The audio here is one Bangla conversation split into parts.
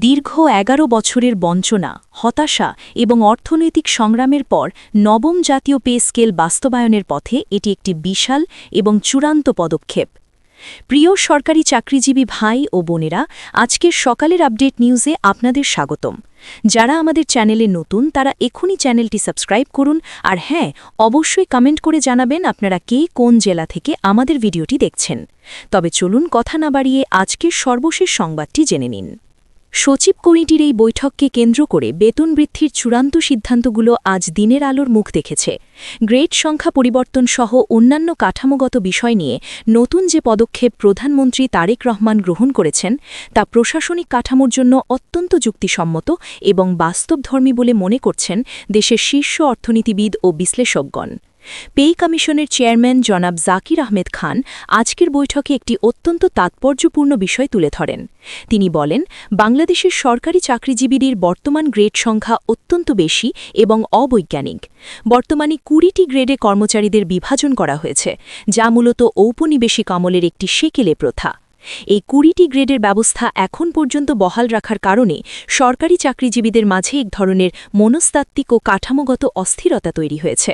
দীর্ঘ ১১ বছরের বঞ্চনা, হতাশা এবং অর্থনৈতিক সংগ্রামের পর নবম জাতীয় পে স্কেল বাস্তবায়নের পথে এটি একটি বিশাল এবং চূড়ান্ত পদক্ষেপ। প্রিয় সরকারি চাকরিজীবী ভাই ও বোনেরা, আজকের সকালের আপডেট নিউজে আপনাদের স্বাগতম। যারা আমাদের চ্যানেলে নতুন তারা এখনই চ্যানেলটি সাবস্ক্রাইব করুন, আর হ্যাঁ, অবশ্যই কমেন্ট করে জানাবেন আপনারা কে কোন জেলা থেকে আমাদের ভিডিওটি দেখছেন। তবে চলুন কথা না বাড়িয়ে আজকের সর্বশেষ সংবাদটি জেনে নিন। সচিব কমিটির এই বৈঠককে কেন্দ্র করে বেতন বৃদ্ধির চূড়ান্ত সিদ্ধান্তগুলো আজ দিনের আলোর মুখ দেখেছে। গ্রেড সংখ্যা পরিবর্তন সহ অন্যান্য কাঠামোগত বিষয় নিয়ে নতুন যে পদক্ষেপ প্রধানমন্ত্রী তারেক রহমান গ্রহণ করেছেন তা প্রশাসনিক কাঠামোর জন্য অত্যন্ত যুক্তিসম্মত এবং বাস্তবধর্মী বলে মনে করছেন দেশের শীর্ষ অর্থনীতিবিদ ও বিশ্লেষকগণ। পে কমিশনের চেয়ারম্যান জনাব জাকির আহমেদ খান আজকের বৈঠকে একটি অত্যন্ত তাৎপর্যপূর্ণ বিষয় তুলে ধরেন। তিনি বলেন, বাংলাদেশের সরকারি চাকরিজীবীদের বর্তমান গ্রেড সংখ্যা অত্যন্ত বেশি এবং অবৈজ্ঞানিক। বর্তমানে ২০টি গ্রেডে কর্মচারীদের বিভাজন করা হয়েছে, যা মূলত ঔপনিবেশিক আমলের একটি সেকেলে প্রথা। এই ২০টি গ্রেডের ব্যবস্থা এখন পর্যন্ত বহাল রাখার কারণে সরকারি চাকরিজীবীদের মাঝে এক ধরনের মনস্তাত্ত্বিক ও কাঠামোগত অস্থিরতা তৈরি হয়েছে।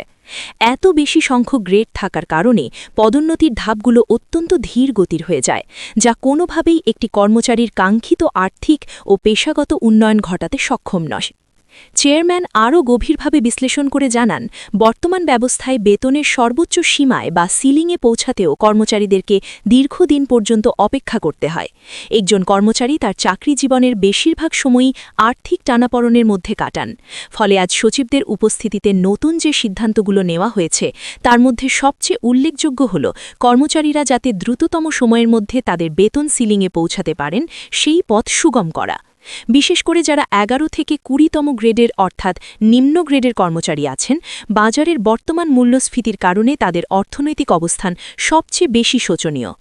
এত বেশি সংখ্যক গ্রেড থাকার কারণে পদোন্নতির ধাপগুলো অত্যন্ত ধীর গতির হয়ে যায়, যা কোনোভাবেই একটি কর্মচারীর কাঙ্ক্ষিত আর্থিক ও পেশাগত উন্নয়ন ঘটাতে সক্ষম নয়। চেয়ারম্যান আরও গভীরভাবে বিশ্লেষণ করে জানান, বর্তমান ব্যবস্থায় বেতনের সর্বোচ্চ সীমায় বা সিলিংয়ে পৌঁছাতেও কর্মচারীদেরকে দীর্ঘদিন পর্যন্ত অপেক্ষা করতে হয়। একজন কর্মচারী তার চাকরি জীবনের বেশিরভাগ সময়ই আর্থিক টানাপড়নের মধ্যে কাটান। ফলে আজ সচিবদের উপস্থিতিতে নতুন যে সিদ্ধান্তগুলো নেওয়া হয়েছে তার মধ্যে সবচেয়ে উল্লেখযোগ্য হল কর্মচারীরা যাতে দ্রুততম সময়ের মধ্যে তাদের বেতন সিলিংয়ে পৌঁছাতে পারেন সেই পথ সুগম করা। বিশেষ করে যারা ১১ থেকে ২০তম গ্রেডের অর্থাৎ নিম্ন গ্রেডের কর্মচারী আছেন, বাজারের বর্তমান মূল্যস্ফীতির কারণে তাদের অর্থনৈতিক অবস্থান সবচেয়ে বেশি শোচনীয়।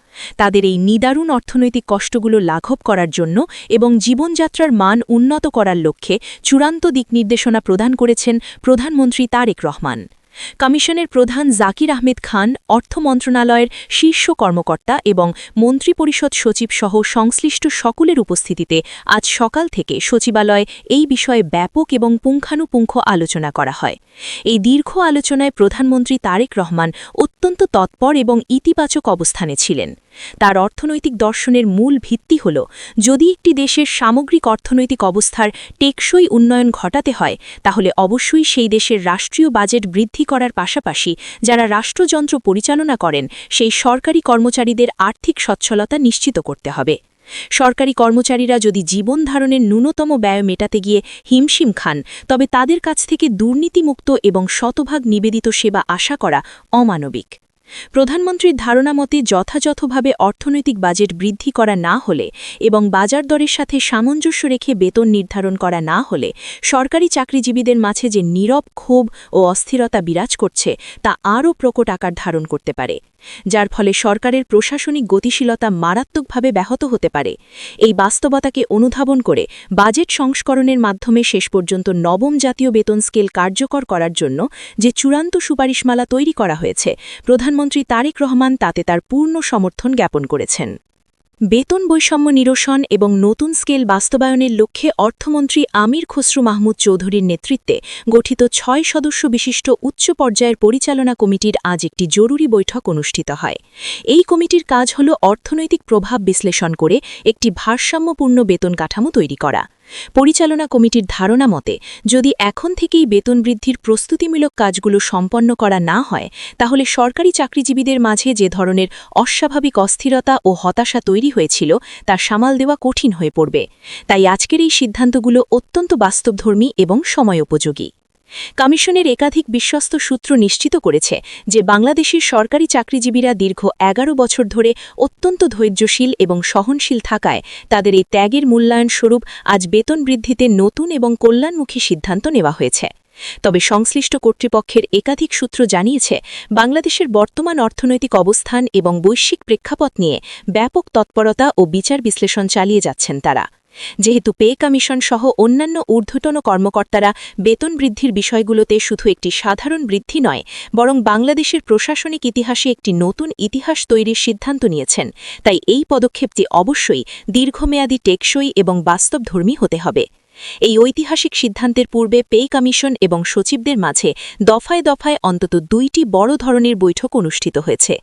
তাদের এই নিদারুণ অর্থনৈতিক কষ্টগুলো লাঘব করার জন্য এবং জীবনযাত্রার মান উন্নত করার লক্ষ্যে চূড়ান্ত দিকনির্দেশনা প্রদান করেছেন প্রধানমন্ত্রী তারেক রহমান। কমিশনের প্রধান জাকির আহমেদ খান, অর্থ মন্ত্রণালয়ের শীর্ষ কর্মকর্তা এবং মন্ত্রিপরিষদ সচিব সহ সংশ্লিষ্ট সকলের উপস্থিতিতে আজ সকাল থেকে সচিবালয়ে এই বিষয়ে ব্যাপক এবং পুঙ্খানুপুঙ্খ আলোচনা করা হয়। এই দীর্ঘ আলোচনায় প্রধানমন্ত্রী তারেক রহমান অত্যন্ত তৎপর এবং ইতিবাচক অবস্থানে ছিলেন। তার অর্থনৈতিক দর্শনের মূল ভিত্তি হল, যদি একটি দেশের সামগ্রিক অর্থনৈতিক অবস্থার টেকসই উন্নয়ন ঘটাতে হয় তাহলে অবশ্যই সেই দেশের রাষ্ট্রীয় বাজেট বৃদ্ধি করার পাশাপাশি যারা রাষ্ট্রযন্ত্র পরিচালনা করেন সেই সরকারি কর্মচারীদের আর্থিক সচ্ছলতা নিশ্চিত করতে হবে। সরকারি কর্মচারীরা যদি জীবন ধারণের ন্যূনতম ব্যয় মেটাতে গিয়ে হিমশিম খান, তবে তাদের কাছ থেকে দুর্নীতিমুক্ত এবং শতভাগ নিবেদিত সেবা আশা করা অমানবিক। প্রধানমন্ত্রীর ধারণা মতে যথাযথভাবে অর্থনৈতিক বাজেট বৃদ্ধি করা না হলে এবং বাজার দরের সাথে সামঞ্জস্য রেখে বেতন নির্ধারণ করা না হলে সরকারি চাকরিজীবীদের মাঝে যে নীরব ক্ষোভ ও অস্থিরতা বিরাজ করছে তা আরও প্রকট আকার ধারণ করতে পারে, যার ফলে সরকারের প্রশাসনিক গতিশীলতা মারাত্মকভাবে ব্যাহত হতে পারে। এই বাস্তবতাকে অনুধাবন করে বাজেট সংস্করণের মাধ্যমে শেষ পর্যন্ত নবম জাতীয় বেতন স্কেল কার্যকর করার জন্য যে চূড়ান্ত সুপারিশমালা তৈরি করা হয়েছে, প্রধানমন্ত্রী তারেক রহমান তাতে তার পূর্ণ সমর্থন জ্ঞাপন করেছেন। বেতন বৈষম্য নিরসন এবং নতুন স্কেল বাস্তবায়নের লক্ষ্যে অর্থমন্ত্রী আমির খসরু মাহমুদ চৌধুরীর নেতৃত্বে গঠিত ৬ সদস্য বিশিষ্ট উচ্চ পর্যায়ের পরিচালনা কমিটির আজ একটি জরুরি বৈঠক অনুষ্ঠিত হয়। এই কমিটির কাজ হল অর্থনৈতিক প্রভাব বিশ্লেষণ করে একটি ভারসাম্যপূর্ণ বেতন কাঠামো তৈরি করা। পরিচালনা কমিটির ধারণা মতে, যদি এখন থেকেই বেতন বৃদ্ধির প্রস্তুতিমূলক কাজগুলো সম্পন্ন করা না হয় তাহলে সরকারি চাকরিজীবীদের মাঝে যে ধরনের অস্বাভাবিক অস্থিরতা ও হতাশা তৈরি হয়েছিল তা সামাল দেওয়া কঠিন হয়ে পড়বে। তাই আজকের এই সিদ্ধান্তগুলো অত্যন্ত বাস্তবধর্মী এবং সময়োপযোগী। কমিশনের একাধিক বিশ্বস্ত সূত্র নিশ্চিত করেছে যে বাংলাদেশের সরকারি চাকরিজীবীরা দীর্ঘ ১১ বছর ধরে অত্যন্ত ধৈর্যশীল এবং সহনশীল থাকায় তাদের এই ত্যাগের মূল্যায়ন স্বরূপ আজ বেতন বৃদ্ধিতে নতুন এবং কল্যাণমুখী সিদ্ধান্ত নেওয়া হয়েছে। তবে সংশ্লিষ্ট কর্তৃপক্ষের একাধিক সূত্র জানিয়েছে, বাংলাদেশের বর্তমান অর্থনৈতিক অবস্থান এবং বৈশ্বিক প্রেক্ষাপট নিয়ে ব্যাপক তৎপরতা ও বিচার বিশ্লেষণ চালিয়ে যাচ্ছেন তারা। যেহেতু পে কমিশন সহ অন্যান্য ঊর্ধ্বতন কর্মকর্তারা বেতন বৃদ্ধির বিষয়গুলোতে শুধু একটি সাধারণ বৃদ্ধি নয়, বরং বাংলাদেশের প্রশাসনিক ইতিহাসে একটি নতুন ইতিহাস তৈরির সিদ্ধান্ত নিয়েছেন, তাই এই পদক্ষেপটি অবশ্যই দীর্ঘমেয়াদী, টেকসই এবং বাস্তবধর্মী হতে হবে। এই ঐতিহাসিক সিদ্ধান্তের পূর্বে পে কমিশন এবং সচিবদের মাঝে দফায় দফায় অন্তত 2টি বড় ধরনের বৈঠক অনুষ্ঠিত হয়েছে।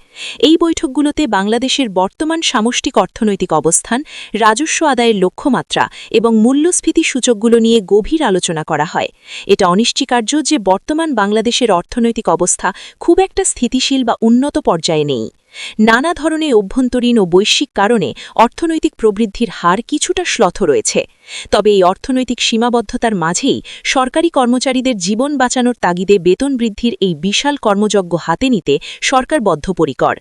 এই বৈঠকগুলোতে বাংলাদেশের বর্তমান সামষ্টিক অর্থনৈতিক অবস্থান, রাজস্ব আদায়ের লক্ষ্যমাত্রা এবং মূল্যস্ফীতি সূচকগুলো নিয়ে গভীর আলোচনা করা হয়। এটা অনিশ্চিকার্য যে বর্তমান বাংলাদেশের অর্থনৈতিক অবস্থা খুব একটা স্থিতিশীল বা উন্নত পর্যায়ে নেই। নানা ধরনের অভ্যন্তরীণ ও বৈশ্বিক কারণে অর্থনৈতিক প্রবৃদ্ধির হার কিছুটা শ্লথ রয়েছে। তবে এই অর্থনৈতিক সীমাবদ্ধতার মাঝেই সরকারি কর্মচারীদের জীবন বাঁচানোর তাগিদে বেতন বৃদ্ধির এই বিশাল কর্মযজ্ঞ হাতে নিতে সরকার বদ্ধপরিকর।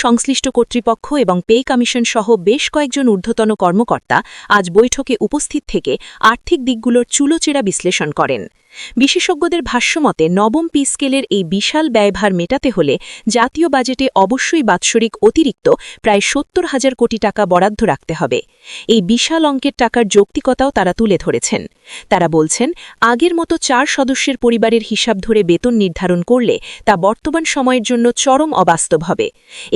সংশ্লিষ্ট কর্তৃপক্ষ এবং পে কমিশন সহ বেশ কয়েকজন ঊর্ধ্বতন কর্মকর্তা আজ বৈঠকে উপস্থিত থেকে আর্থিক দিকগুলোর চুলোচেরা বিশ্লেষণ করেন। বিশেষজ্ঞদের ভাষ্যমতে নবম পে স্কেলের এই বিশাল ব্যয়ভার মেটাতে হলে জাতীয় বাজেটে অবশ্যই বাৎসরিক অতিরিক্ত প্রায় ৭০,০০০ কোটি টাকা বরাদ্দ রাখতে হবে। এই বিশাল অঙ্কের টাকার যৌক্তিকতাও তারা তুলে ধরেছেন। তারা বলছেন, আগের মতো 4 সদস্যের পরিবারের হিসাব ধরে বেতন নির্ধারণ করলে তা বর্তমান সময়ের জন্য চরম অবাস্তব হবে।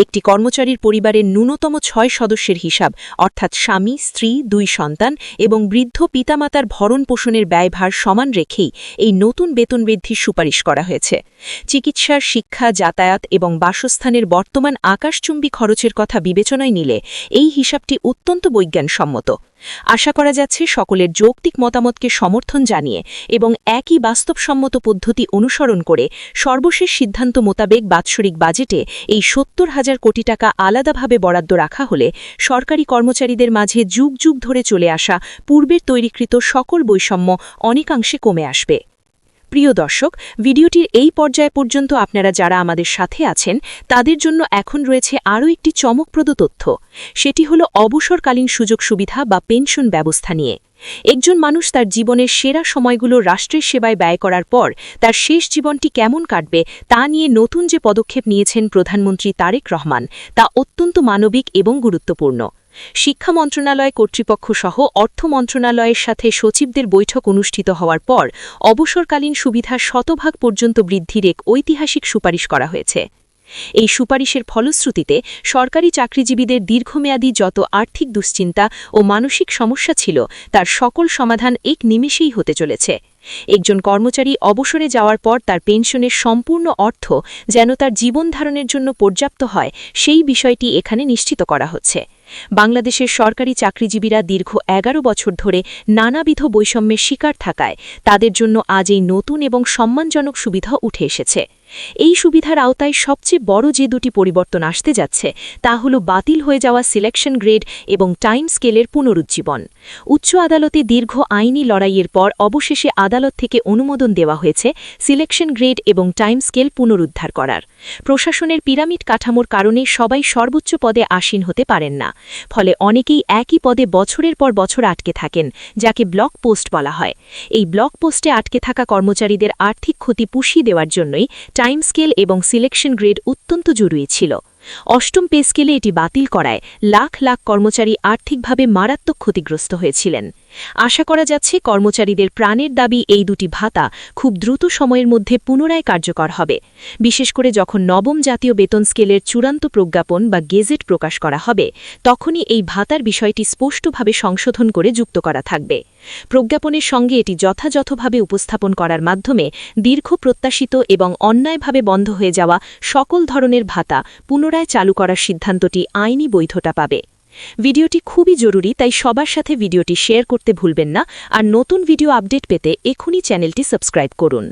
একটি কর্মচারীর পরিবারের ন্যূনতম 6 সদস্যের হিসাব, অর্থাৎ স্বামী, স্ত্রী, 2 সন্তান এবং বৃদ্ধ পিতামাতার ভরণ পোষণের ব্যয়ভার সমান রেখেই এই নতুন বেতন বৃদ্ধির সুপারিশ করা হয়েছে। চিকিৎসার, শিক্ষা, যাতায়াত এবং বাসস্থানের বর্তমান আকাশচুম্বী খরচের কথা বিবেচনায় নিলে এই হিসাবটি অত্যন্ত বৈজ্ঞানসম্মত। আশা করা যাচ্ছে সকলের যৌক্তিক মতামতকে সমর্থন জানিয়ে এবং একই বাস্তবসম্মত পদ্ধতি অনুসরণ করে সর্বশেষ সিদ্ধান্ত মোতাবেক বাৎসরিক বাজেটে এই ৭০,০০০ কোটি টাকা আলাদাভাবে বরাদ্দ রাখা হলে সরকারি কর্মচারীদের মাঝে যুগ যুগ ধরে চলে আসা পূর্বের তৈরিকৃত সকল বৈষম্য অনেকাংশে কমে আসবে। প্রিয় দর্শক, ভিডিওটির এই পর্যায় পর্যন্ত আপনারা যারা আমাদের সাথে আছেন তাদের জন্য এখন রয়েছে আরও একটি চমকপ্রদ তথ্য। সেটি হলো অবসরকালীন সুযোগ সুবিধা বা পেনশন ব্যবস্থা নিয়ে। একজন মানুষ তার জীবনের সেরা সময়গুলো রাষ্ট্রের সেবায় ব্যয় করার পর তার শেষ জীবনটি কেমন কাটবে তা নিয়ে নতুন যে পদক্ষেপ নিয়েছেন প্রধানমন্ত্রী তারেক রহমান, তা অত্যন্ত মানবিক এবং গুরুত্বপূর্ণ। শিক্ষা মন্ত্রণালয় কর্তৃপক্ষ সহ অর্থ মন্ত্রণালয়ের সাথে সচিবদের বৈঠক অনুষ্ঠিত হওয়ার পর অবসরকালীন সুবিধা 100% পর্যন্ত বৃদ্ধির এক ঐতিহাসিক সুপারিশ করা হয়েছে। এই সুপারিশের ফলশ্রুতিতে সরকারি চাকরিজীবীদের দীর্ঘমেয়াদী যত আর্থিক দুশ্চিন্তা ও মানসিক সমস্যা ছিল তার সকল সমাধান এক নিমেষেই হতে চলেছে। একজন কর্মচারী অবসরে যাওয়ার পর তার পেনশনের সম্পূর্ণ অর্থ যেন তার জীবনধারণের জন্য পর্যাপ্ত হয়, সেই বিষয়টি এখানে নিশ্চিত করা হচ্ছে। বাংলাদেশের সরকারি চাকরিজীবীরা দীর্ঘ 11 বছর ধরে নানাবিধ বৈষম্যের শিকার থাকায় তাদের জন্য আজ এই নতুন এবং সম্মানজনক সুবিধা উঠে এসেছে। এই সুবিধার আওতায় সবচেয়ে বড় যে দুটি পরিবর্তন আসতে যাচ্ছে তা হল বাতিল হয়ে যাওয়া সিলেকশন গ্রেড এবং টাইম স্কেলের পুনরুজ্জীবন। উচ্চ আদালতে দীর্ঘ আইনি লড়াইয়ের পর অবশেষে আদালত থেকে অনুমোদন দেওয়া হয়েছে সিলেকশন গ্রেড এবং টাইম স্কেল পুনরুদ্ধার করার। প্রশাসনের পিরামিড কাঠামোর কারণে সবাই সর্বোচ্চ পদে আসীন হতে পারেন না, ফলে অনেকেই একই পদে বছরের পর বছর আটকে থাকেন, যাকে ব্লক পোস্ট বলা হয়। এই ব্লক পোস্টে আটকে থাকা কর্মচারীদের আর্থিক ক্ষতি পুষিয়ে দেওয়ার জন্যই টাইম স্কেল এবং সিলেকশন গ্রেড অত্যন্ত জরুরি ছিল। অষ্টম পে স্কেলে এটি বাতিল করায় লাখ লাখ কর্মচারী আর্থিকভাবে মারাত্মক ক্ষতিগ্রস্ত হয়েছিলেন। আশা করা যাচ্ছে কর্মচারীদের প্রাণের দাবি এই দুটি ভাতা খুব দ্রুত সময়ের মধ্যে পুনরায় কার্যকর হবে, বিশেষ করে যখন নবম জাতীয় বেতন স্কেলের চূড়ান্ত প্রজ্ঞাপন বা গেজেট প্রকাশ করা হবে, তখনই এই ভাতার বিষয়টি স্পষ্টভাবে সংশোধন করে যুক্ত করা থাকবে। প্রজ্ঞাপনের সঙ্গে এটি যথাযথভাবে উপস্থাপন করার মাধ্যমে দীর্ঘ প্রত্যাশিত এবং অন্যায়ভাবে বন্ধ হয়ে যাওয়া সকল ধরনের ভাতা পুনরায় চালু করার সিদ্ধান্তটি আইনি বৈধতা পাবে। ভিডিওটি খুবই জরুরি, তাই সবার সাথে ভিডিওটি শেয়ার করতে ভুলবেন না। আর নতুন ভিডিও আপডেট পেতে এখনই চ্যানেলটি সাবস্ক্রাইব করুন।